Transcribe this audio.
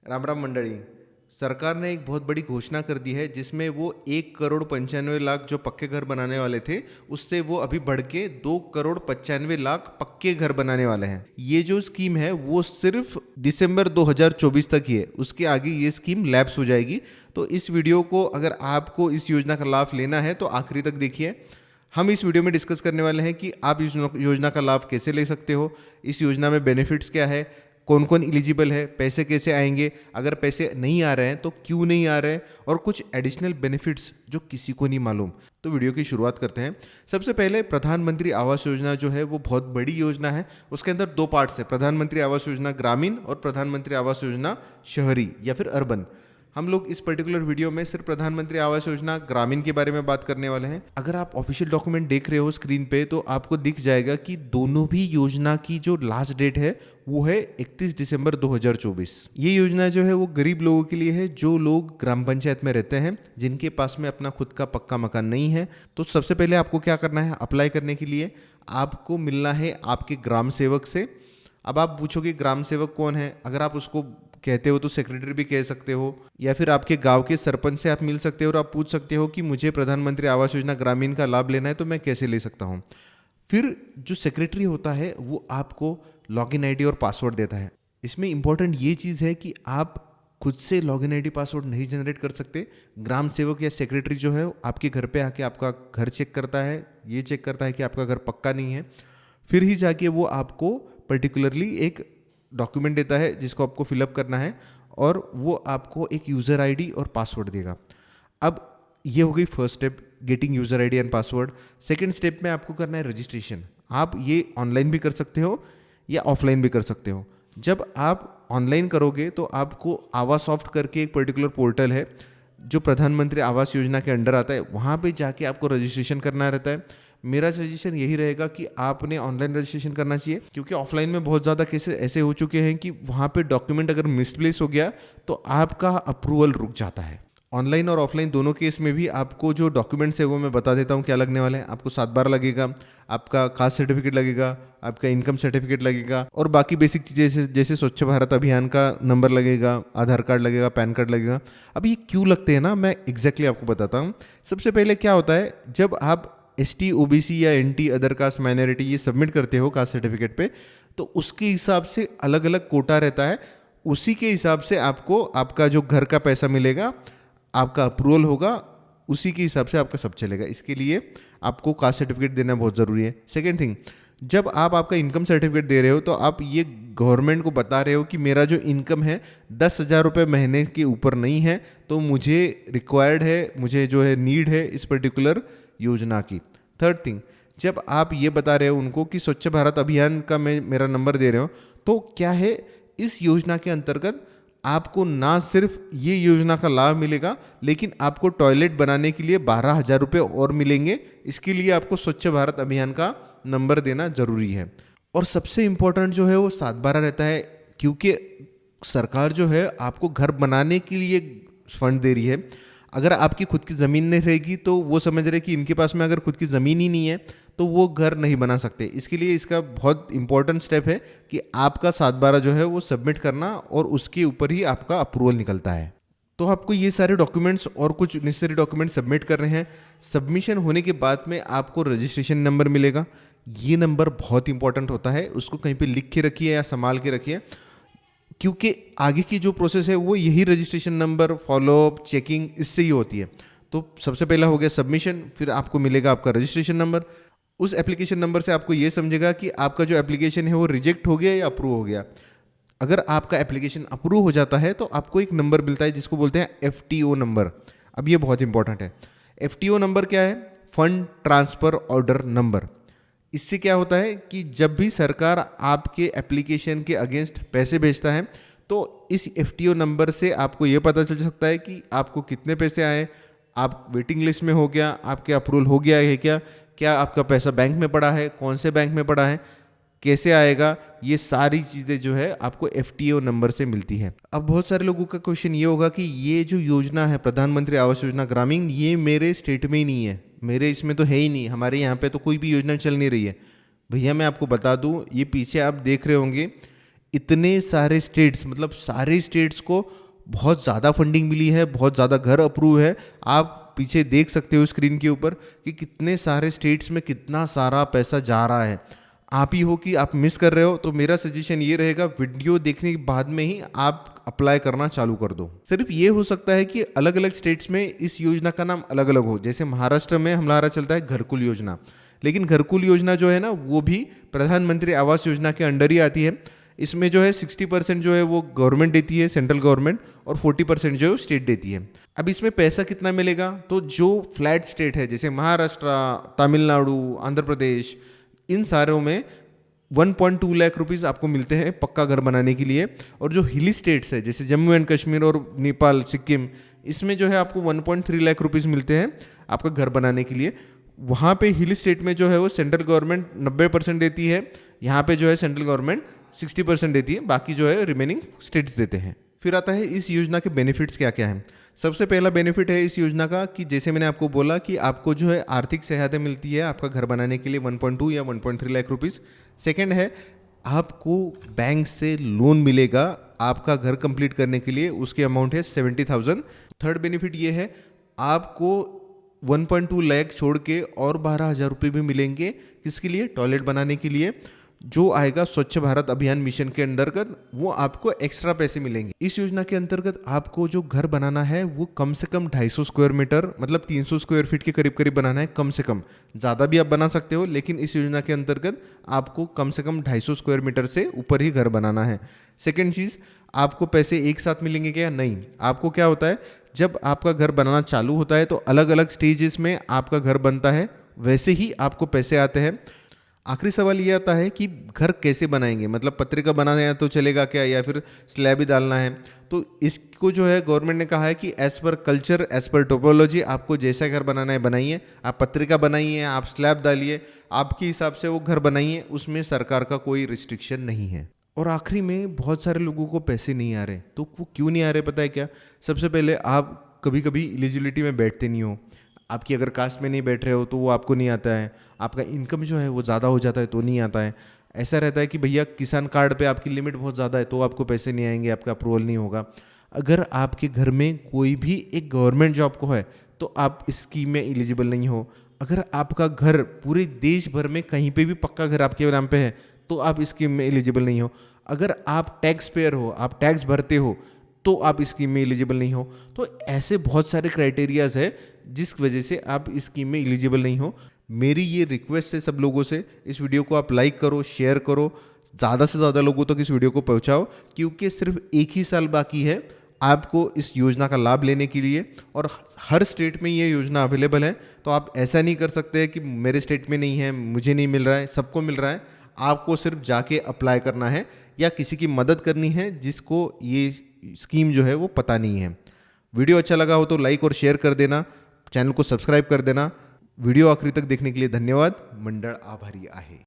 राम राम मंडली। सरकार ने एक बहुत बड़ी घोषणा कर दी है जिसमें वो 1,95,00,000 जो पक्के घर बनाने वाले थे उससे वो अभी बढ़ के 2,95,00,000 पक्के घर बनाने वाले हैं। ये जो स्कीम है वो सिर्फ दिसंबर 2024 तक ही है, उसके आगे ये स्कीम लैप्स हो जाएगी। तो इस वीडियो को अगर आपको इस योजना का लाभ लेना है तो आखिरी तक देखिए। हम इस वीडियो में डिस्कस करने वाले हैं कि आप इस योजना का लाभ कैसे ले सकते हो, इस योजना में बेनिफिट्स क्या है, कौन कौन एलिजिबल है, पैसे कैसे आएंगे, अगर पैसे नहीं आ रहे हैं तो क्यों नहीं आ रहे हैं, और कुछ एडिशनल बेनिफिट्स जो किसी को नहीं मालूम। तो वीडियो की शुरुआत करते हैं। सबसे पहले प्रधानमंत्री आवास योजना जो है वो बहुत बड़ी योजना है। उसके अंदर दो पार्ट्स है, प्रधानमंत्री आवास योजना ग्रामीण और प्रधानमंत्री आवास योजना शहरी या फिर अर्बन। हम लोग इस पर्टिकुलर वीडियो में सिर्फ प्रधानमंत्री आवास योजना ग्रामीण के बारे में बात करने वाले हैं। अगर आप ऑफिशियल डॉक्यूमेंट देख रहे हो स्क्रीन पे तो आपको दिख जाएगा कि दोनों भी योजना की जो लास्ट डेट है वो है 31 दिसंबर 2024। ये योजना जो है वो गरीब लोगों के लिए है, जो लोग ग्राम पंचायत में रहते हैं, जिनके पास में अपना खुद का पक्का मकान नहीं है। तो सबसे पहले आपको क्या करना है, अप्लाई करने के लिए आपको मिलना है आपके ग्राम सेवक से। अब आप पूछोगे ग्राम सेवक कौन है, अगर आप उसको कहते हो तो सेक्रेटरी भी कह सकते हो, या फिर आपके गांव के सरपंच से आप मिल सकते हो और आप पूछ सकते हो कि मुझे प्रधानमंत्री आवास योजना ग्रामीण का लाभ लेना है तो मैं कैसे ले सकता हूं। फिर जो सेक्रेटरी होता है वो आपको लॉगिन आईडी और पासवर्ड देता है। इसमें इंपॉर्टेंट ये चीज़ है कि आप खुद से लॉगिन आईडी पासवर्ड नहीं जनरेट कर सकते। ग्राम सेवक या सेक्रेटरी जो है आपके घर पे आके आपका घर चेक करता है, ये चेक करता है कि आपका घर पक्का नहीं है, फिर ही जाके वो आपको पर्टिकुलरली एक डॉक्यूमेंट देता है जिसको आपको फिलअप करना है, और वो आपको एक यूज़र आईडी और पासवर्ड देगा। अब ये हो गई first step, getting user ID and password. Second step में आपको करना है रजिस्ट्रेशन। आप ये ऑनलाइन भी कर सकते हो या ऑफलाइन भी कर सकते हो। जब आप ऑनलाइन करोगे तो आपको आवासॉफ्ट करके एक पर्टिकुलर पोर्टल है जो प्रधानमंत्री आवास योजना के अंडर आता है, वहाँ पे जाके आपको रजिस्ट्रेशन करना रहता है। मेरा सजेशन यही रहेगा कि आपने ऑनलाइन रजिस्ट्रेशन करना चाहिए, क्योंकि ऑफलाइन में बहुत ज़्यादा केसेस ऐसे हो चुके हैं कि वहाँ पे डॉक्यूमेंट अगर मिसप्लेस हो गया तो आपका अप्रूवल रुक जाता है। ऑनलाइन और ऑफलाइन दोनों केस में भी आपको जो डॉक्यूमेंट्स है वो मैं बता देता हूँ क्या लगने वाले हैं। आपको 7/12 लगेगा, आपका कास्ट सर्टिफिकेट लगेगा, आपका इनकम सर्टिफिकेट लगेगा, और बाकी बेसिक चीज़ें जैसे स्वच्छ भारत अभियान का नंबर लगेगा, आधार कार्ड लगेगा, पैन कार्ड लगेगा। अब ये क्यों लगते हैं ना, मैं एग्जैक्टली आपको बताता हूँ। सबसे पहले क्या होता है, जब आप ST OBC या NT अदर कास्ट माइनॉरिटी ये सबमिट करते हो कास्ट सर्टिफिकेट पे, तो उसके हिसाब से अलग अलग कोटा रहता है। उसी के हिसाब से आपको आपका जो घर का पैसा मिलेगा, आपका अप्रूवल होगा, उसी के हिसाब से आपका सब चलेगा। इसके लिए आपको कास्ट सर्टिफिकेट देना बहुत ज़रूरी है। सेकेंड थिंग, जब आप आपका इनकम सर्टिफिकेट दे रहे हो तो आप ये गवर्नमेंट को बता रहे हो कि मेरा जो इनकम है 10,000 रुपये महीने के ऊपर नहीं है, तो मुझे रिक्वायर्ड है, मुझे जो है नीड है इस पर्टिकुलर योजना की। थर्ड थिंग, जब आप ये बता रहे हो उनको कि स्वच्छ भारत अभियान का मेरा नंबर दे रहे हो, तो क्या है, इस योजना के अंतर्गत आपको ना सिर्फ ये योजना का लाभ मिलेगा, लेकिन आपको टॉयलेट बनाने के लिए 12,000 रुपये और मिलेंगे। इसके लिए आपको स्वच्छ भारत अभियान का नंबर देना जरूरी है। और सबसे इम्पोर्टेंट जो है वो 7/12 रहता है, क्योंकि सरकार जो है आपको घर बनाने के लिए फंड दे रही है। अगर आपकी खुद की ज़मीन नहीं रहेगी तो वो समझ रहे कि इनके पास में अगर खुद की ज़मीन ही नहीं है तो वो घर नहीं बना सकते। इसके लिए इसका बहुत इंपॉर्टेंट स्टेप है कि आपका 7/12 जो है वो सबमिट करना, और उसके ऊपर ही आपका अप्रूवल निकलता है। तो आपको ये सारे डॉक्यूमेंट्स और कुछ नेसेसरी डॉक्यूमेंट सबमिट कर रहे हैं। सबमिशन होने के बाद में आपको रजिस्ट्रेशन नंबर मिलेगा। ये नंबर बहुत इंपॉर्टेंट होता है, उसको कहीं पे लिख के रखिए या संभाल के रखिए, क्योंकि आगे की जो प्रोसेस है वो यही रजिस्ट्रेशन नंबर, फॉलोअप, चेकिंग, इससे ही होती है। तो सबसे पहला हो गया सबमिशन, फिर आपको मिलेगा आपका रजिस्ट्रेशन नंबर। उस एप्लीकेशन नंबर से आपको ये समझेगा कि आपका जो एप्लीकेशन है वो रिजेक्ट हो गया या अप्रूव हो गया। अगर आपका एप्लीकेशन अप्रूव हो जाता है तो आपको एक नंबर मिलता है जिसको बोलते हैं FTO नंबर। अब ये बहुत इंपॉर्टेंट है। FTO नंबर क्या है? Fund transfer order number. इससे क्या होता है कि जब भी सरकार आपके एप्लीकेशन के अगेंस्ट पैसे भेजता है तो इस FTO नंबर से आपको ये पता चल सकता है कि आपको कितने पैसे आए, आप वेटिंग लिस्ट में हो गया, आपके अप्रूवल हो गया है क्या आपका पैसा बैंक में पड़ा है, कौन से बैंक में पड़ा है, कैसे आएगा, ये सारी चीज़ें जो है आपको FTO नंबर से मिलती है। अब बहुत सारे लोगों का क्वेश्चन ये होगा कि ये जो योजना है प्रधानमंत्री आवास योजना ग्रामीण, ये मेरे स्टेट में ही नहीं है, मेरे इसमें तो है ही नहीं, हमारे यहाँ पे तो कोई भी योजना चल नहीं रही है। भैया मैं आपको बता दूँ, ये पीछे आप देख रहे होंगे इतने सारे स्टेट्स, मतलब सारे स्टेट्स को बहुत ज़्यादा फंडिंग मिली है, बहुत ज़्यादा घर अप्रूव है। आप पीछे देख सकते हो स्क्रीन के ऊपर कि कितने सारे स्टेट्स में कितना सारा पैसा जा रहा है। आप ही हो कि आप मिस कर रहे हो, तो मेरा सजेशन ये रहेगा, वीडियो देखने के बाद में ही आप अप्लाई करना चालू कर दो। सिर्फ ये हो सकता है कि अलग अलग स्टेट्स में इस योजना का नाम अलग अलग हो। जैसे महाराष्ट्र में हमारा चलता है घरकुल योजना, लेकिन घरकुल योजना जो है ना, वो भी प्रधानमंत्री आवास योजना के अंडर ही आती है। इसमें जो है 60% जो है वो गवर्नमेंट देती है, सेंट्रल गवर्नमेंट, और 40% जो है स्टेट देती है। अब इसमें पैसा कितना मिलेगा, तो जो फ्लैट स्टेट है जैसे महाराष्ट्र, तमिलनाडु, आंध्र प्रदेश, इन सारों में 1.2 लाख रुपीज़ आपको मिलते हैं पक्का घर बनाने के लिए। और जो हिली स्टेट्स है जैसे जम्मू एंड कश्मीर और नेपाल, सिक्किम, इसमें जो है आपको 1.3 लाख रुपीज़ मिलते हैं आपका घर बनाने के लिए। वहाँ पे हिली स्टेट में जो है वो सेंट्रल गवर्नमेंट 90% देती है, यहाँ पे जो है सेंट्रल गवर्नमेंट 60% देती है, बाकी जो है रिमेनिंग स्टेट्स देते हैं। फिर आता है इस योजना के बेनिफिट्स क्या क्या हैं। सबसे पहला बेनिफिट है इस योजना का कि जैसे मैंने आपको बोला कि आपको जो है आर्थिक सहायता मिलती है आपका घर बनाने के लिए 1.2 या 1.3 लाख रुपीज़। सेकेंड है, आपको बैंक से लोन मिलेगा आपका घर कंप्लीट करने के लिए, उसकी अमाउंट है 70,000। थर्ड बेनिफिट ये है, आपको 1.2 लाख छोड़ के और 12,000 रुपये भी मिलेंगे। किसके लिए? टॉयलेट बनाने के लिए, जो आएगा स्वच्छ भारत अभियान मिशन के अंतर्गत, वो आपको एक्स्ट्रा पैसे मिलेंगे। इस योजना के अंतर्गत आपको जो घर बनाना है वो कम से कम 250 स्क्वायर मीटर, मतलब 300 स्क्वायर फीट के करीब करीब बनाना है, कम से कम। ज़्यादा भी आप बना सकते हो, लेकिन इस योजना के अंतर्गत आपको कम से कम 250 स्क्वायर मीटर से ऊपर ही घर बनाना है। सेकेंड चीज़, आपको पैसे एक साथ मिलेंगे क्या? नहीं। आपको क्या होता है, जब आपका घर बनाना चालू होता है तो अलग अलग स्टेजेस में आपका घर बनता है, वैसे ही आपको पैसे आते हैं। आखिरी सवाल ये आता है कि घर कैसे बनाएंगे, मतलब पत्रिका बनाना है तो चलेगा क्या, या फिर स्लैब ही डालना है? तो इसको जो है गवर्नमेंट ने कहा है कि as per culture, as per topology, आपको जैसा घर बनाना है बनाइए। आप पत्रिका बनाइए, आप स्लैब डालिए, आपके हिसाब से वो घर बनाइए, उसमें सरकार का कोई रिस्ट्रिक्शन नहीं है। और आखिरी में, बहुत सारे लोगों को पैसे नहीं आ रहे, तो वो क्यों नहीं आ रहे पता है क्या? सबसे पहले, आप कभी कभी एलिजिबिलिटी में बैठते नहीं हो। आपकी अगर कास्ट में नहीं बैठ रहे हो तो वो आपको नहीं आता है। आपका इनकम जो है वो ज़्यादा हो जाता है तो नहीं आता है। ऐसा रहता है कि भैया किसान कार्ड पे आपकी लिमिट बहुत ज़्यादा है तो आपको पैसे नहीं आएंगे, आपका अप्रूवल नहीं होगा। अगर आपके घर में कोई भी एक गवर्नमेंट जॉब को है तो आप इस स्कीम में एलिजिबल नहीं हो। अगर आपका घर पूरे देश भर में कहीं पे भी पक्का घर आपके नाम पे है तो आप इस स्कीम में एलिजिबल नहीं हो। अगर आप टैक्स पेयर हो, आप टैक्स भरते हो, तो आप इस स्कीम में एलिजिबल नहीं हो। तो ऐसे बहुत सारे क्राइटेरियाज है जिस वजह से आप इस स्कीम में एलिजिबल नहीं हो। मेरी ये रिक्वेस्ट है सब लोगों से, इस वीडियो को आप लाइक करो, शेयर करो, ज़्यादा से ज़्यादा लोगों तक इस वीडियो को पहुंचाओ, क्योंकि सिर्फ एक ही साल बाकी है आपको इस योजना का लाभ लेने के लिए, और हर स्टेट में ये योजना अवेलेबल है। तो आप ऐसा नहीं कर सकते कि मेरे स्टेट में नहीं है, मुझे नहीं मिल रहा है। सबको मिल रहा है, आपको सिर्फ जाके अप्लाई करना है या किसी की मदद करनी है जिसको ये स्कीम जो है वो पता नहीं है। वीडियो अच्छा लगा हो तो लाइक और शेयर कर देना, चैनल को सब्सक्राइब कर देना। वीडियो आखिरी तक देखने के लिए धन्यवाद। मंडळ आभारी आहे।